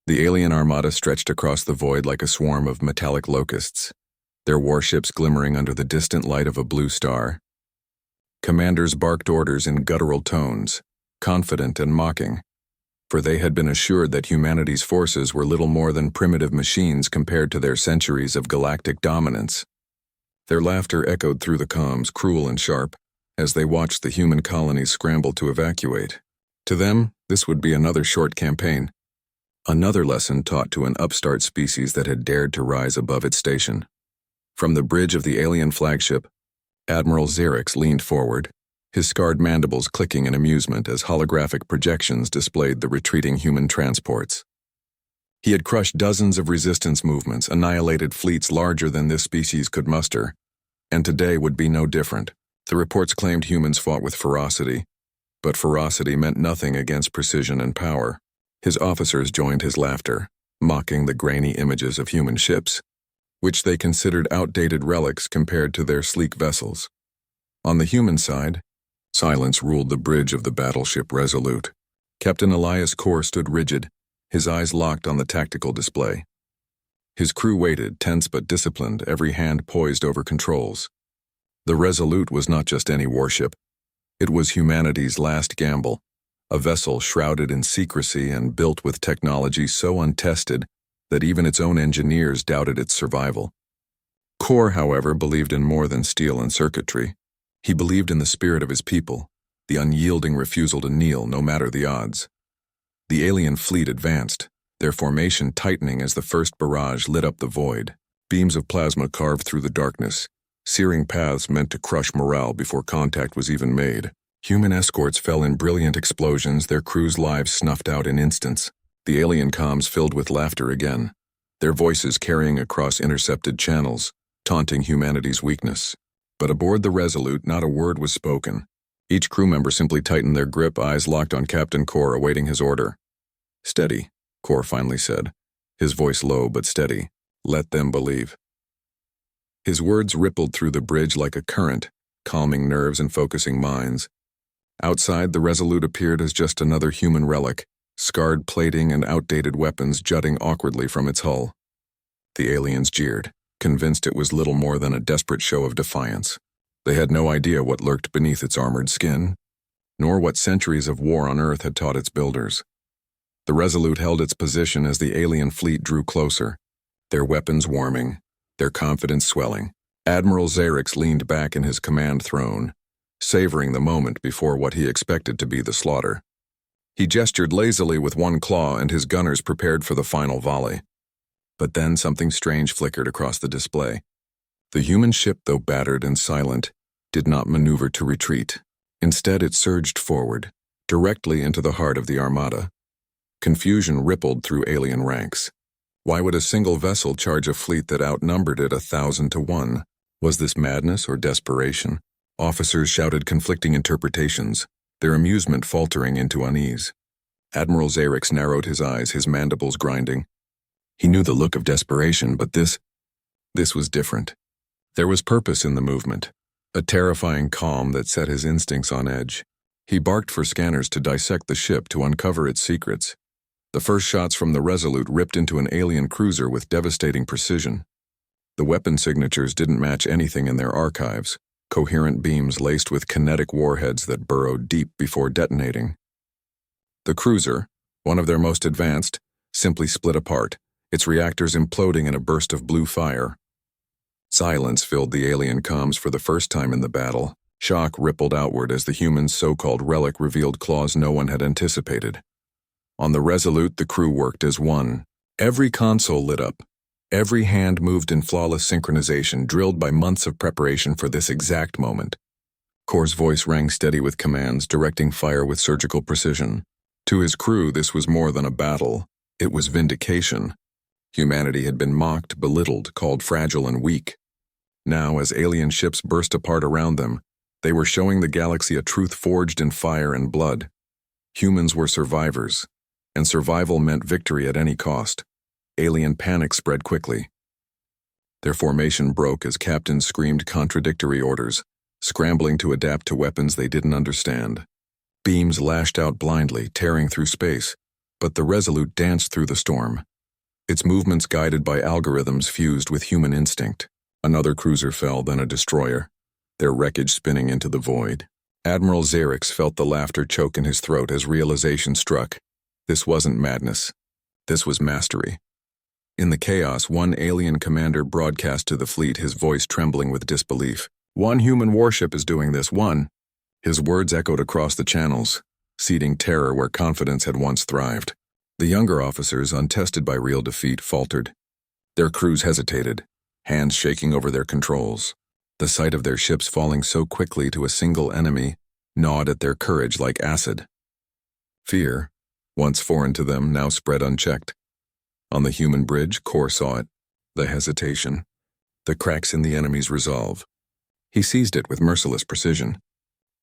The alien armada stretched across the void like a swarm of metallic locusts, their warships glimmering under the distant light of a blue star. Commanders barked orders in guttural tones, confident and mocking, for they had been assured that humanity's forces were little more than primitive machines compared to their centuries of galactic dominance. Their laughter echoed through the comms, cruel and sharp, as they watched the human colonies scramble to evacuate. To them, this would be another short campaign, another lesson taught to an upstart species that had dared to rise above its station. From the bridge of the alien flagship, Admiral Xerix leaned forward, his scarred mandibles clicking in amusement as holographic projections displayed the retreating human transports. He had crushed dozens of resistance movements, annihilated fleets larger than this species could muster, and today would be no different. The reports claimed humans fought with ferocity, but ferocity meant nothing against precision and power. His officers joined his laughter, mocking the grainy images of human ships, which they considered outdated relics compared to their sleek vessels. On the human side, silence ruled the bridge of the battleship Resolute. Captain Elias Core stood rigid, his eyes locked on the tactical display. His crew waited, tense but disciplined, every hand poised over controls. The Resolute was not just any warship. It was humanity's last gamble, a vessel shrouded in secrecy and built with technology so untested that even its own engineers doubted its survival. Core, however, believed in more than steel and circuitry. He believed in the spirit of his people, the unyielding refusal to kneel no matter the odds. The alien fleet advanced, their formation tightening as the first barrage lit up the void. Beams of plasma carved through the darkness, searing paths meant to crush morale before contact was even made. Human escorts fell in brilliant explosions, their crews' lives snuffed out in instants. The alien comms filled with laughter again, their voices carrying across intercepted channels, taunting humanity's weakness. But aboard the Resolute, not a word was spoken. Each crew member simply tightened their grip, eyes locked on Captain Core, awaiting his order. "Steady," Core finally said, his voice low but steady. "Let them believe." His words rippled through the bridge like a current, calming nerves and focusing minds. Outside, the Resolute appeared as just another human relic, scarred plating and outdated weapons jutting awkwardly from its hull. The aliens jeered, convinced it was little more than a desperate show of defiance. They had no idea what lurked beneath its armored skin, nor what centuries of war on Earth had taught its builders. The Resolute held its position as the alien fleet drew closer, their weapons warming, their confidence swelling. Admiral Xerix leaned back in his command throne, savoring the moment before what he expected to be the slaughter. He gestured lazily with one claw, and his gunners prepared for the final volley. But then something strange flickered across the display. The human ship, though battered and silent, did not maneuver to retreat. Instead, it surged forward, directly into the heart of the Armada. Confusion rippled through alien ranks. Why would a single vessel charge a fleet that outnumbered it 1,000 to 1? Was this madness or desperation? Officers shouted conflicting interpretations, their amusement faltering into unease. Admiral Xerix narrowed his eyes, his mandibles grinding. He knew the look of desperation, but this was different. There was purpose in the movement, a terrifying calm that set his instincts on edge. He barked for scanners to dissect the ship, to uncover its secrets. The first shots from the Resolute ripped into an alien cruiser with devastating precision. The weapon signatures didn't match anything in their archives, coherent beams laced with kinetic warheads that burrowed deep before detonating. The cruiser, one of their most advanced, simply split apart, its reactors imploding in a burst of blue fire. Silence filled the alien comms for the first time in the battle. Shock rippled outward as the human's so-called relic revealed claws no one had anticipated. On the Resolute, the crew worked as one. Every console lit up. Every hand moved in flawless synchronization, drilled by months of preparation for this exact moment. Core's voice rang steady with commands, directing fire with surgical precision. To his crew, this was more than a battle. It was vindication. Humanity had been mocked, belittled, called fragile and weak. Now, as alien ships burst apart around them, they were showing the galaxy a truth forged in fire and blood. Humans were survivors, and survival meant victory at any cost. Alien panic spread quickly. Their formation broke as captains screamed contradictory orders, scrambling to adapt to weapons they didn't understand. Beams lashed out blindly, tearing through space, But the Resolute danced through the storm, its movements guided by algorithms fused with human instinct. Another cruiser fell, then a destroyer, their wreckage spinning into the void. Admiral Xerix felt the laughter choke in his throat as realization struck. This wasn't madness. This was mastery. In the chaos, one alien commander broadcast to the fleet, his voice trembling with disbelief. "One human warship is doing this, one." His words echoed across the channels, seeding terror where confidence had once thrived. The younger officers, untested by real defeat, faltered. Their crews hesitated, hands shaking over their controls. The sight of their ships falling so quickly to a single enemy gnawed at their courage like acid. Fear, once foreign to them, now spread unchecked. On the human bridge, Kor saw it, the hesitation, the cracks in the enemy's resolve. He seized it with merciless precision.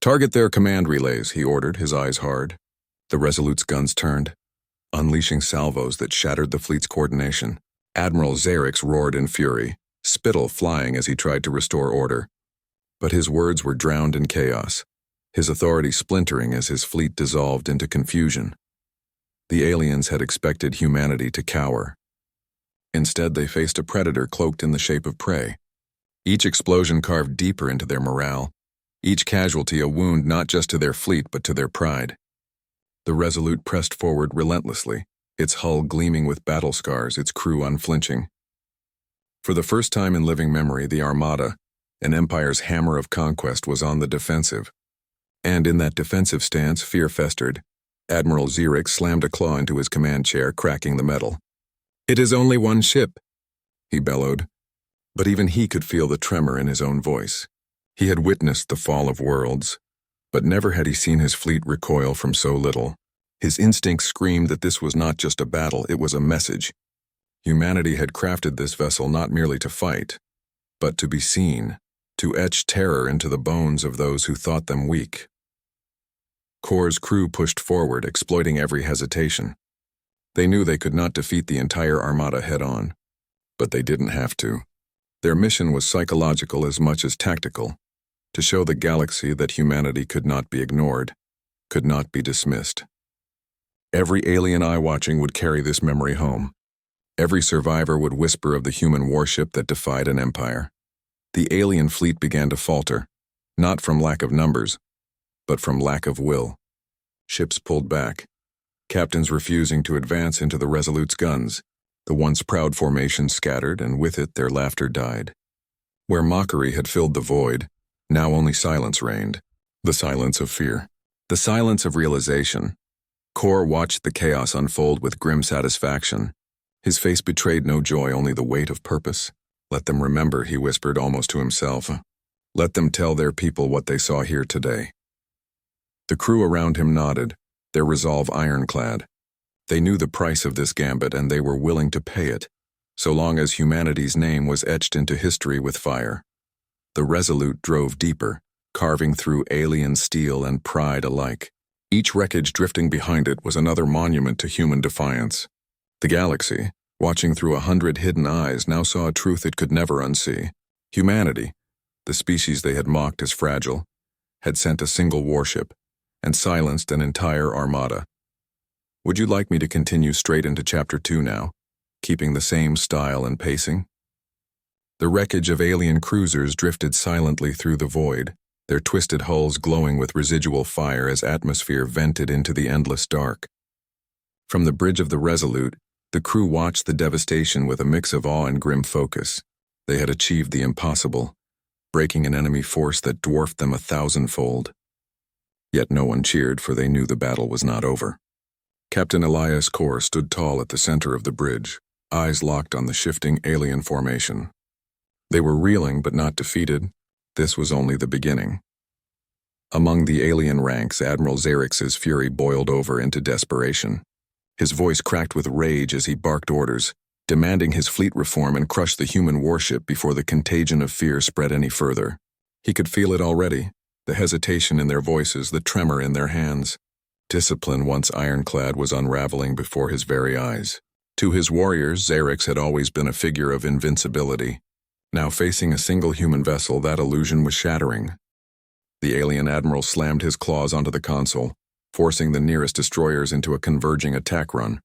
"Target their command relays," he ordered, his eyes hard. The Resolute's guns turned, unleashing salvos that shattered the fleet's coordination. Admiral Xerix roared in fury, spittle flying as he tried to restore order. But his words were drowned in chaos, his authority splintering as his fleet dissolved into confusion. The aliens had expected humanity to cower. Instead, they faced a predator cloaked in the shape of prey. Each explosion carved deeper into their morale, each casualty a wound not just to their fleet but to their pride. The Resolute pressed forward relentlessly, its hull gleaming with battle scars, its crew unflinching. For the first time in living memory, the Armada, an empire's hammer of conquest, was on the defensive. And in that defensive stance, fear festered. Admiral Xerix slammed a claw into his command chair, cracking the metal. "It is only one ship," he bellowed. But even he could feel the tremor in his own voice. He had witnessed the fall of worlds, but never had he seen his fleet recoil from so little. His instincts screamed that this was not just a battle, it was a message. Humanity had crafted this vessel not merely to fight, but to be seen, to etch terror into the bones of those who thought them weak. Kor's crew pushed forward, exploiting every hesitation. They knew they could not defeat the entire Armada head-on, but they didn't have to. Their mission was psychological as much as tactical, to show the galaxy that humanity could not be ignored, could not be dismissed. Every alien eye watching would carry this memory home. Every survivor would whisper of the human warship that defied an empire. The alien fleet began to falter, not from lack of numbers, but from lack of will. Ships pulled back, captains refusing to advance into the Resolute's guns. The once proud formation scattered, and with it their laughter died. Where mockery had filled the void, now only silence reigned. The silence of fear. The silence of realization. Kor watched the chaos unfold with grim satisfaction. His face betrayed no joy, only the weight of purpose. "Let them remember," he whispered almost to himself. "Let them tell their people what they saw here today." The crew around him nodded, their resolve ironclad. They knew the price of this gambit, and they were willing to pay it, so long as humanity's name was etched into history with fire. The Resolute drove deeper, carving through alien steel and pride alike. Each wreckage drifting behind it was another monument to human defiance. The galaxy, watching through 100 hidden eyes, now saw a truth it could never unsee. Humanity, the species they had mocked as fragile, had sent a single warship and silenced an entire armada. Would you like me to continue straight into Chapter 2 now, keeping the same style and pacing? The wreckage of alien cruisers drifted silently through the void, their twisted hulls glowing with residual fire as atmosphere vented into the endless dark. From the bridge of the Resolute, the crew watched the devastation with a mix of awe and grim focus. They had achieved the impossible, breaking an enemy force that dwarfed them 1,000-fold. Yet no one cheered, for they knew the battle was not over. Captain Elias Kor stood tall at the center of the bridge, eyes locked on the shifting alien formation. They were reeling but not defeated. This was only the beginning. Among the alien ranks, Admiral Xerix's fury boiled over into desperation. His voice cracked with rage as he barked orders, demanding his fleet reform and crush the human warship before the contagion of fear spread any further. He could feel it already, the hesitation in their voices, the tremor in their hands. Discipline, once ironclad, was unraveling before his very eyes. To his warriors, Xerix had always been a figure of invincibility. Now facing a single human vessel, that illusion was shattering. The alien admiral slammed his claws onto the console, forcing the nearest destroyers into a converging attack run.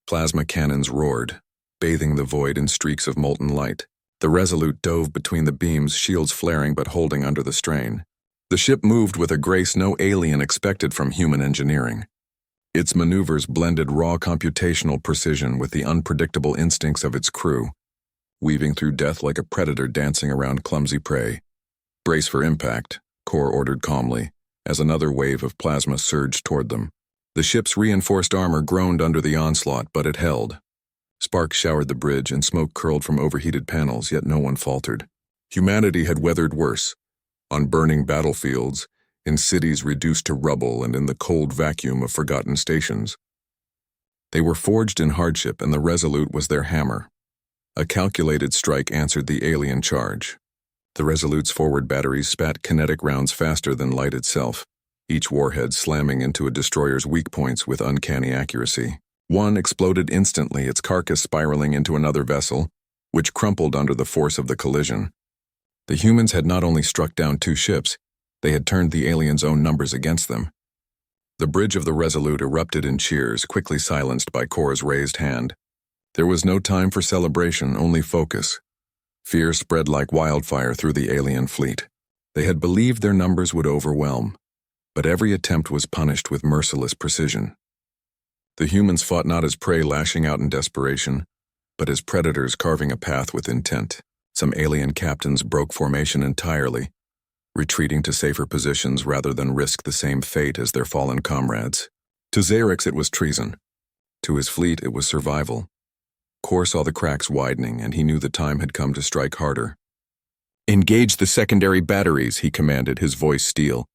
Plasma cannons roared, bathing the void in streaks of molten light. The Resolute dove between the beams, shields flaring but holding under the strain. The ship moved with a grace no alien expected from human engineering. Its maneuvers blended raw computational precision with the unpredictable instincts of its crew, weaving through death like a predator dancing around clumsy prey. "Brace for impact," Core ordered calmly, as another wave of plasma surged toward them. The ship's reinforced armor groaned under the onslaught, but it held. Sparks showered the bridge and smoke curled from overheated panels, yet no one faltered. Humanity had weathered worse. On burning battlefields, in cities reduced to rubble, and in the cold vacuum of forgotten stations. They were forged in hardship, and the Resolute was their hammer. A calculated strike answered the alien charge. The Resolute's forward batteries spat kinetic rounds faster than light itself, each warhead slamming into a destroyer's weak points with uncanny accuracy. One exploded instantly, its carcass spiraling into another vessel, which crumpled under the force of the collision. The humans had not only struck down 2 ships, they had turned the aliens' own numbers against them. The bridge of the Resolute erupted in cheers, quickly silenced by Core's raised hand. There was no time for celebration, only focus. Fear spread like wildfire through the alien fleet. They had believed their numbers would overwhelm, but every attempt was punished with merciless precision. The humans fought not as prey lashing out in desperation, but as predators carving a path with intent. Some alien captains broke formation entirely, retreating to safer positions rather than risk the same fate as their fallen comrades. To Xerix it was treason. To his fleet it was survival. Core saw the cracks widening, and he knew the time had come to strike harder. "Engage the secondary batteries," he commanded, his voice steel.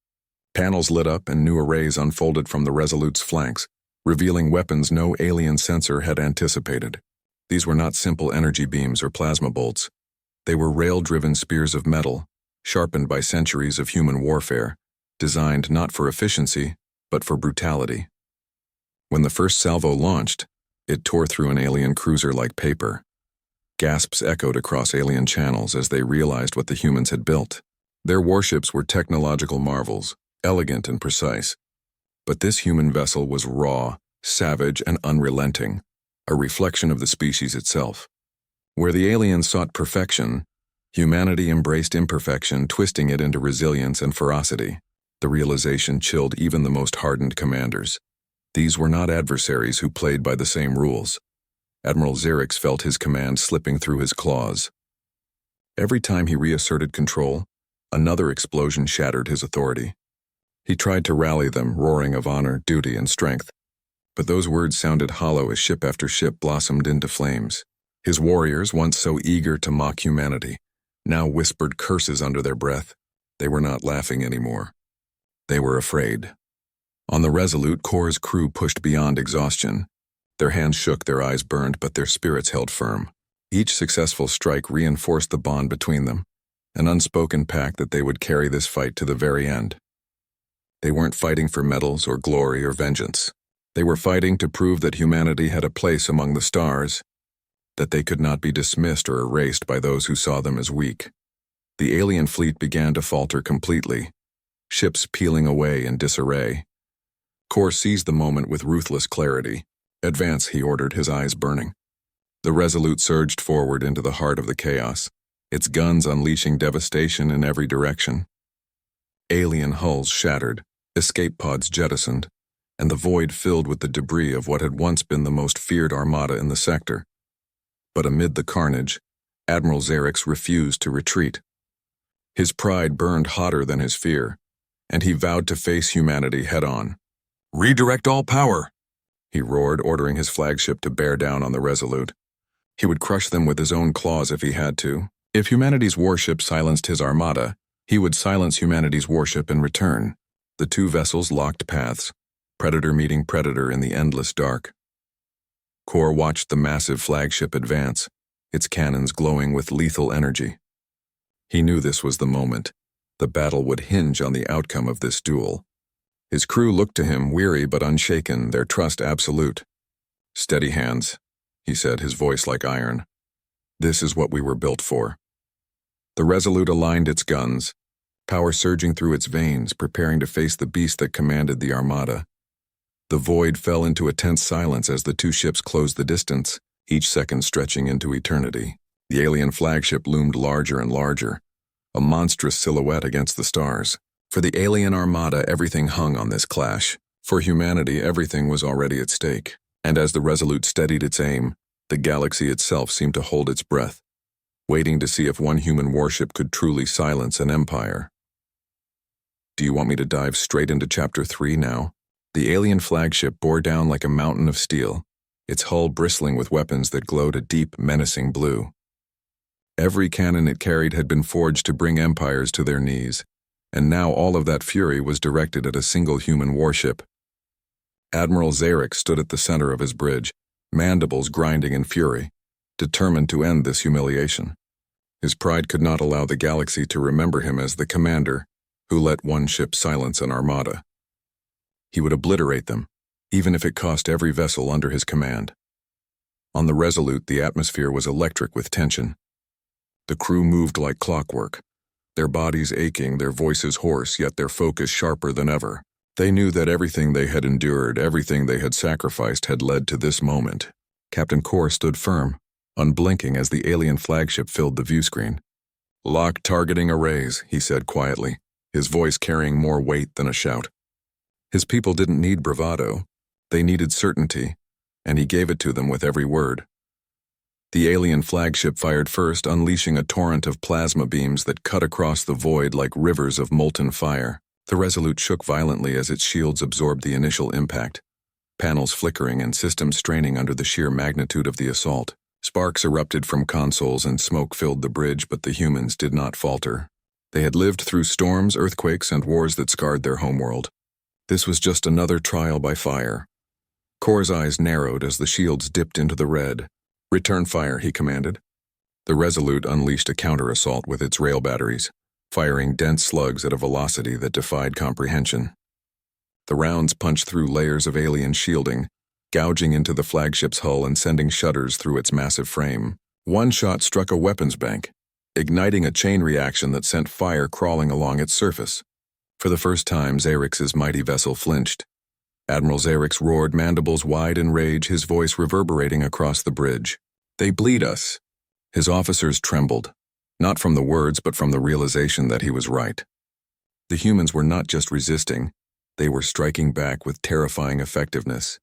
Panels lit up and new arrays unfolded from the Resolute's flanks, revealing weapons no alien sensor had anticipated. These were not simple energy beams or plasma bolts. They were rail-driven spears of metal, sharpened by centuries of human warfare, designed not for efficiency, but for brutality. When the first salvo launched, it tore through an alien cruiser like paper. Gasps echoed across alien channels as they realized what the humans had built. Their warships were technological marvels, elegant and precise. But this human vessel was raw, savage, and unrelenting, a reflection of the species itself. Where the aliens sought perfection, humanity embraced imperfection, twisting it into resilience and ferocity. The realization chilled even the most hardened commanders. These were not adversaries who played by the same rules. Admiral Xerix felt his command slipping through his claws. Every time he reasserted control, another explosion shattered his authority. He tried to rally them, roaring of honor, duty, and strength. But those words sounded hollow as ship after ship blossomed into flames. His warriors, once so eager to mock humanity, now whispered curses under their breath. They were not laughing anymore. They were afraid. On the Resolute, Core's crew pushed beyond exhaustion. Their hands shook, their eyes burned, but their spirits held firm. Each successful strike reinforced the bond between them, an unspoken pact that they would carry this fight to the very end. They weren't fighting for medals or glory or vengeance. They were fighting to prove that humanity had a place among the stars, that they could not be dismissed or erased by those who saw them as weak. The alien fleet began to falter completely, ships peeling away in disarray. Core seized the moment with ruthless clarity. "Advance," he ordered, his eyes burning. The Resolute surged forward into the heart of the chaos, its guns unleashing devastation in every direction. Alien hulls shattered, escape pods jettisoned, and the void filled with the debris of what had once been the most feared armada in the sector. But amid the carnage, Admiral Xerix refused to retreat. His pride burned hotter than his fear, and he vowed to face humanity head-on. "Redirect all power," he roared, ordering his flagship to bear down on the Resolute. He would crush them with his own claws if he had to. If humanity's warship silenced his armada, he would silence humanity's warship in return. The two vessels locked paths, predator meeting predator in the endless dark. Core watched the massive flagship advance, its cannons glowing with lethal energy. He knew this was the moment. The battle would hinge on the outcome of this duel. His crew looked to him, weary but unshaken, their trust absolute. "Steady hands," he said, his voice like iron. "This is what we were built for." The Resolute aligned its guns, power surging through its veins, preparing to face the beast that commanded the Armada. The void fell into a tense silence as the two ships closed the distance, each second stretching into eternity. The alien flagship loomed larger and larger, a monstrous silhouette against the stars. For the alien Armada, everything hung on this clash. For humanity, everything was already at stake. And as the Resolute steadied its aim, the galaxy itself seemed to hold its breath, waiting to see if one human warship could truly silence an empire. Do you want me to dive straight into Chapter 3 now? The alien flagship bore down like a mountain of steel, its hull bristling with weapons that glowed a deep, menacing blue. Every cannon it carried had been forged to bring empires to their knees, and now all of that fury was directed at a single human warship. Admiral Zarek stood at the center of his bridge, mandibles grinding in fury, determined to end this humiliation. His pride could not allow the galaxy to remember him as the commander who let one ship silence an armada. He would obliterate them, even if it cost every vessel under his command. On the Resolute, the atmosphere was electric with tension. The crew moved like clockwork, their bodies aching, their voices hoarse, yet their focus sharper than ever. They knew that everything they had endured, everything they had sacrificed had led to this moment. Captain Kor stood firm, unblinking as the alien flagship filled the viewscreen. "Lock targeting arrays," he said quietly, his voice carrying more weight than a shout. His people didn't need bravado. They needed certainty, and he gave it to them with every word. The alien flagship fired first, unleashing a torrent of plasma beams that cut across the void like rivers of molten fire. The Resolute shook violently as its shields absorbed the initial impact, panels flickering and systems straining under the sheer magnitude of the assault. Sparks erupted from consoles and smoke filled the bridge, but the humans did not falter. They had lived through storms, earthquakes, and wars that scarred their homeworld. This was just another trial by fire. Kor's eyes narrowed as the shields dipped into the red. "Return fire," he commanded. The Resolute unleashed a counter-assault with its rail batteries, firing dense slugs at a velocity that defied comprehension. The rounds punched through layers of alien shielding, gouging into the flagship's hull and sending shudders through its massive frame. One shot struck a weapons bank, igniting a chain reaction that sent fire crawling along its surface. For the first time, Zarek's mighty vessel flinched. Admiral Zarek roared, mandibles wide in rage, his voice reverberating across the bridge. "They bleed us." His officers trembled, not from the words but from the realization that he was right. The humans were not just resisting, they were striking back with terrifying effectiveness.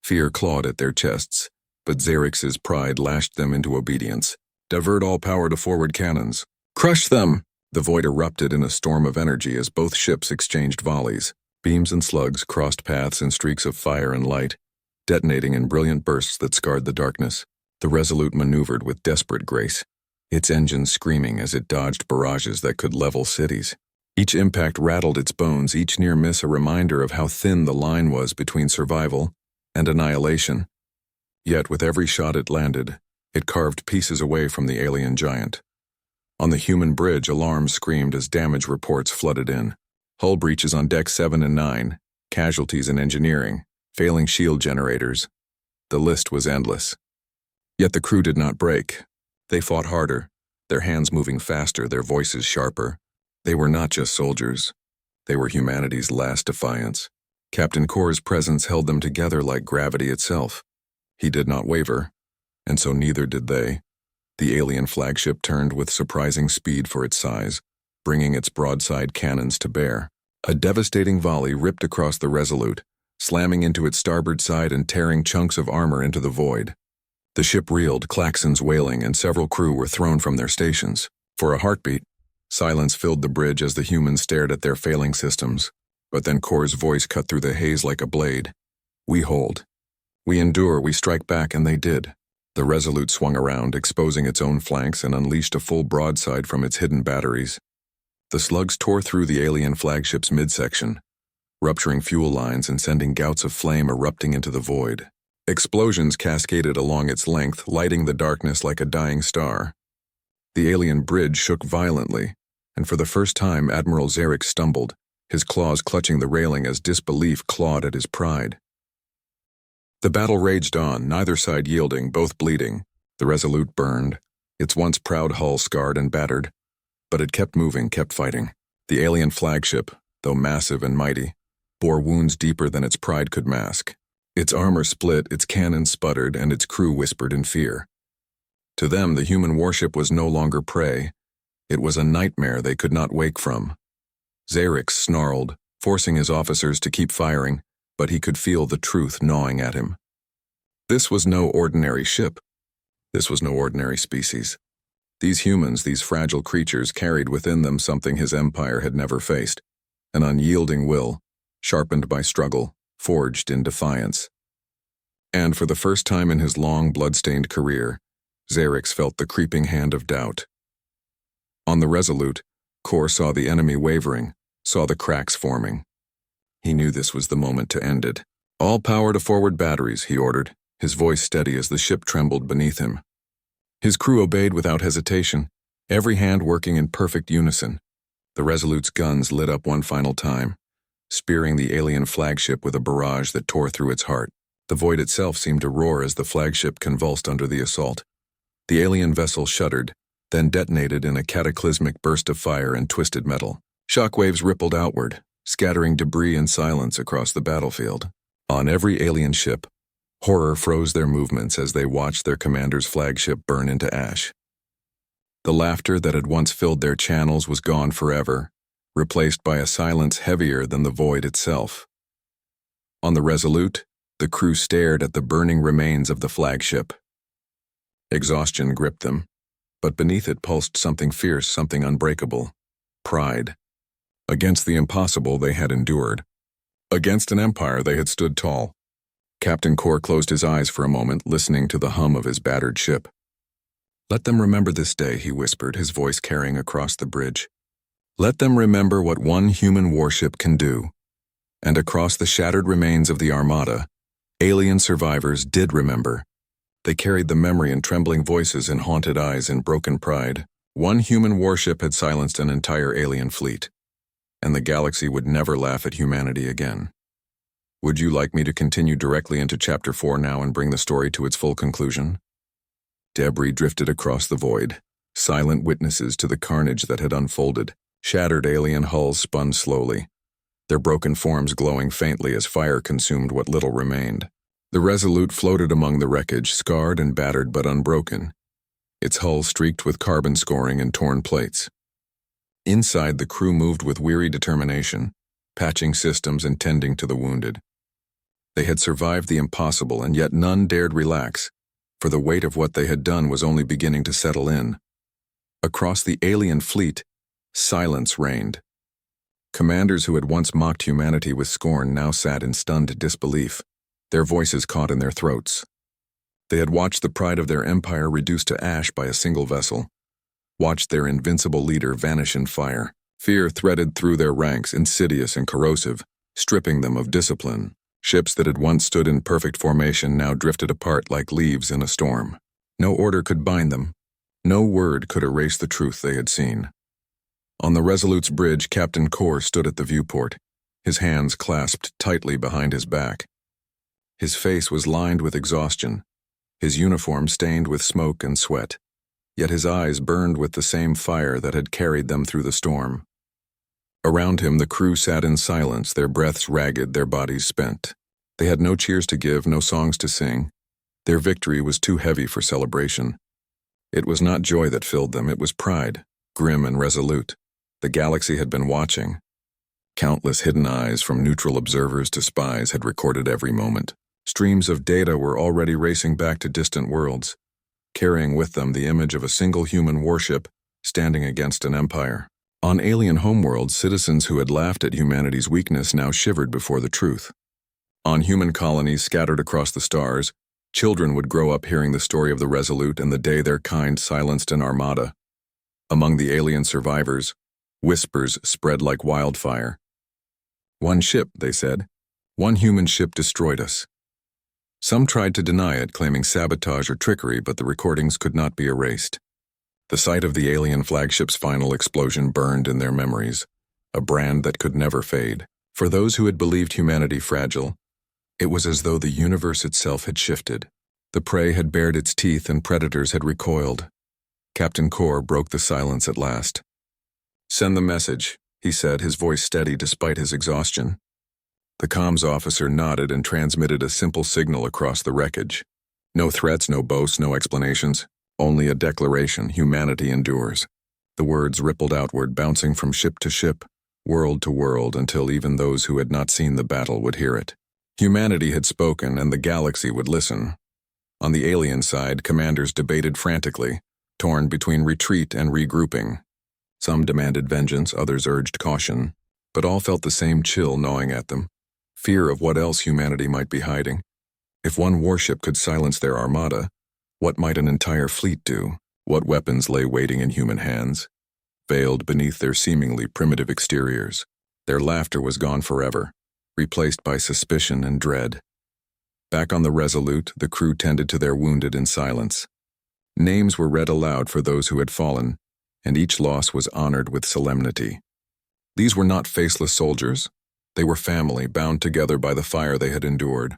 Fear clawed at their chests, but Zarek's pride lashed them into obedience. "Divert all power to forward cannons. Crush them!" The void erupted in a storm of energy as both ships exchanged volleys. Beams and slugs crossed paths in streaks of fire and light, detonating in brilliant bursts that scarred the darkness. The Resolute maneuvered with desperate grace, its engines screaming as it dodged barrages that could level cities. Each impact rattled its bones, each near miss a reminder of how thin the line was between survival and annihilation. Yet with every shot it landed, it carved pieces away from the alien giant. On the human bridge, alarms screamed as damage reports flooded in. Hull breaches on Deck 7 and 9, casualties in engineering, failing shield generators. The list was endless. Yet the crew did not break. They fought harder, their hands moving faster, their voices sharper. They were not just soldiers. They were humanity's last defiance. Captain Kor's presence held them together like gravity itself. He did not waver, and so neither did they. The alien flagship turned with surprising speed for its size, bringing its broadside cannons to bear. A devastating volley ripped across the Resolute, slamming into its starboard side and tearing chunks of armor into the void. The ship reeled, claxons wailing, and several crew were thrown from their stations. For a heartbeat, silence filled the bridge as the humans stared at their failing systems. But then Kor's voice cut through the haze like a blade. "We hold. We endure, we strike back," and they did. The Resolute swung around, exposing its own flanks, and unleashed a full broadside from its hidden batteries. The slugs tore through the alien flagship's midsection, rupturing fuel lines and sending gouts of flame erupting into the void. Explosions cascaded along its length, lighting the darkness like a dying star. The alien bridge shook violently, and for the first time Admiral Zarek stumbled, his claws clutching the railing as disbelief clawed at his pride. The battle raged on, neither side yielding, both bleeding. The Resolute burned, its once proud hull scarred and battered, but it kept moving, kept fighting. The alien flagship, though massive and mighty, bore wounds deeper than its pride could mask. Its armor split, its cannons sputtered, and its crew whispered in fear. To them, the human warship was no longer prey. It was a nightmare they could not wake from. Xerix snarled, forcing his officers to keep firing, but he could feel the truth gnawing at him. This was no ordinary ship. This was no ordinary species. These humans, these fragile creatures, carried within them something his empire had never faced, an unyielding will, sharpened by struggle, forged in defiance. And for the first time in his long, blood-stained career, Xerix felt the creeping hand of doubt. On the Resolute, Kor saw the enemy wavering, saw the cracks forming. He knew this was the moment to end it. "All power to forward batteries," he ordered, his voice steady as the ship trembled beneath him. His crew obeyed without hesitation, every hand working in perfect unison. The Resolute's guns lit up one final time, spearing the alien flagship with a barrage that tore through its heart. The void itself seemed to roar as the flagship convulsed under the assault. The alien vessel shuddered, then detonated in a cataclysmic burst of fire and twisted metal. Shockwaves rippled outward, scattering debris and silence across the battlefield. On every alien ship, horror froze their movements as they watched their commander's flagship burn into ash. The laughter that had once filled their channels was gone forever, replaced by a silence heavier than the void itself. On the Resolute, the crew stared at the burning remains of the flagship. Exhaustion gripped them, but beneath it pulsed something fierce, something unbreakable. Pride. Against the impossible they had endured. Against an empire they had stood tall. Captain Kor closed his eyes for a moment, listening to the hum of his battered ship. "Let them remember this day," he whispered, his voice carrying across the bridge. "Let them remember what one human warship can do." And across the shattered remains of the Armada, alien survivors did remember. They carried the memory in trembling voices and haunted eyes in broken pride. One human warship had silenced an entire alien fleet, and the galaxy would never laugh at humanity again. Would you like me to continue directly into Chapter 4 now and bring the story to its full conclusion? Debris drifted across the void, silent witnesses to the carnage that had unfolded. Shattered alien hulls spun slowly, their broken forms glowing faintly as fire consumed what little remained. The Resolute floated among the wreckage, scarred and battered but unbroken, its hull streaked with carbon scoring and torn plates. Inside, the crew moved with weary determination, patching systems and tending to the wounded. They had survived the impossible, and yet none dared relax, for the weight of what they had done was only beginning to settle in. Across the alien fleet, silence reigned. Commanders who had once mocked humanity with scorn now sat in stunned disbelief, their voices caught in their throats. They had watched the pride of their empire reduced to ash by a single vessel, watched their invincible leader vanish in fire. Fear threaded through their ranks, insidious and corrosive, stripping them of discipline. Ships that had once stood in perfect formation now drifted apart like leaves in a storm. No order could bind them. No word could erase the truth they had seen. On the Resolute's bridge, Captain Kor stood at the viewport, his hands clasped tightly behind his back. His face was lined with exhaustion, his uniform stained with smoke and sweat, yet his eyes burned with the same fire that had carried them through the storm. Around him, the crew sat in silence, their breaths ragged, their bodies spent. They had no cheers to give, no songs to sing. Their victory was too heavy for celebration. It was not joy that filled them, it was pride, grim and resolute. The galaxy had been watching. Countless hidden eyes, from neutral observers to spies, had recorded every moment. Streams of data were already racing back to distant worlds, carrying with them the image of a single human warship standing against an empire. On alien homeworlds, citizens who had laughed at humanity's weakness now shivered before the truth. On human colonies scattered across the stars, children would grow up hearing the story of the Resolute and the day their kind silenced an Armada. Among the alien survivors, whispers spread like wildfire. "One ship," they said. "One human ship destroyed us." Some tried to deny it, claiming sabotage or trickery, but the recordings could not be erased. The sight of the alien flagship's final explosion burned in their memories, a brand that could never fade. For those who had believed humanity fragile, it was as though the universe itself had shifted. The prey had bared its teeth and predators had recoiled. Captain Kor broke the silence at last. "Send the message. he said, his voice steady despite his exhaustion. The comms officer nodded and transmitted a simple signal across the wreckage. No threats, no boasts, no explanations. Only a declaration: humanity endures. The words rippled outward, bouncing from ship to ship, world to world, until even those who had not seen the battle would hear it. Humanity had spoken, and the galaxy would listen. On the alien side, commanders debated frantically, torn between retreat and regrouping. Some demanded vengeance, others urged caution, but all felt the same chill gnawing at them, fear of what else humanity might be hiding. If one warship could silence their armada, what might an entire fleet do? What weapons lay waiting in human hands, veiled beneath their seemingly primitive exteriors? Their laughter was gone forever, replaced by suspicion and dread. Back on the Resolute, the crew tended to their wounded in silence. Names were read aloud for those who had fallen, and each loss was honored with solemnity. These were not faceless soldiers. They were family, bound together by the fire they had endured.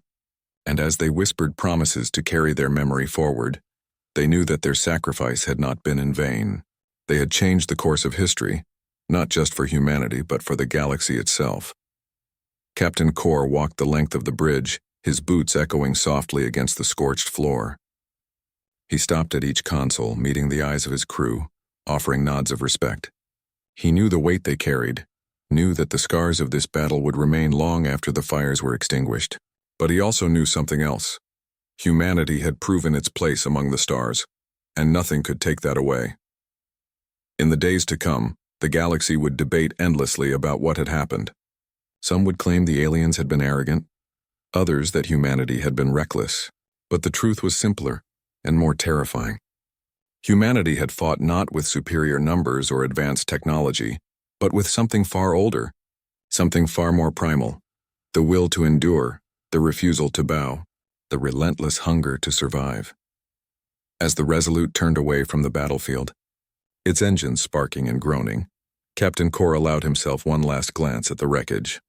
And as they whispered promises to carry their memory forward, they knew that their sacrifice had not been in vain. They had changed the course of history, not just for humanity, but for the galaxy itself. Captain Kor walked the length of the bridge, his boots echoing softly against the scorched floor. He stopped at each console, meeting the eyes of his crew, offering nods of respect. He knew the weight they carried, knew that the scars of this battle would remain long after the fires were extinguished. But he also knew something else. Humanity had proven its place among the stars, and nothing could take that away. In the days to come, the galaxy would debate endlessly about what had happened. Some would claim the aliens had been arrogant, others that humanity had been reckless. But the truth was simpler and more terrifying. Humanity had fought not with superior numbers or advanced technology, but with something far older, something far more primal: the will to endure, the refusal to bow, the relentless hunger to survive. As the Resolute turned away from the battlefield, its engines sparking and groaning, Captain Kor allowed himself one last glance at the wreckage.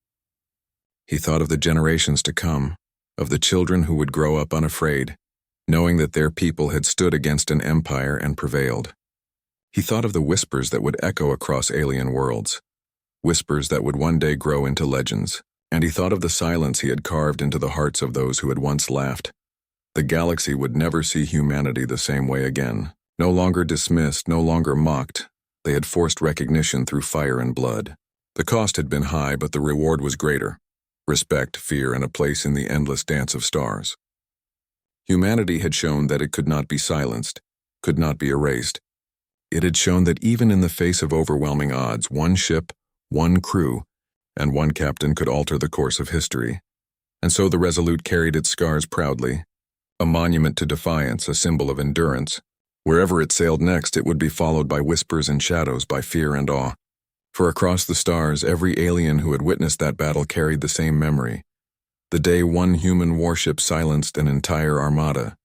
He thought of the generations to come, of the children who would grow up unafraid, knowing that their people had stood against an empire and prevailed. He thought of the whispers that would echo across alien worlds, whispers that would one day grow into legends. And he thought of the silence he had carved into the hearts of those who had once laughed. The galaxy would never see humanity the same way again. No longer dismissed, no longer mocked, they had forced recognition through fire and blood. The cost had been high, but the reward was greater: respect, fear, and a place in the endless dance of stars. Humanity had shown that it could not be silenced, could not be erased. It had shown that even in the face of overwhelming odds, one ship, one crew, and one captain could alter the course of history. And so the Resolute carried its scars proudly, a monument to defiance, a symbol of endurance. Wherever it sailed next, it would be followed by whispers and shadows, by fear and awe. For across the stars, every alien who had witnessed that battle carried the same memory: the day one human warship silenced an entire armada,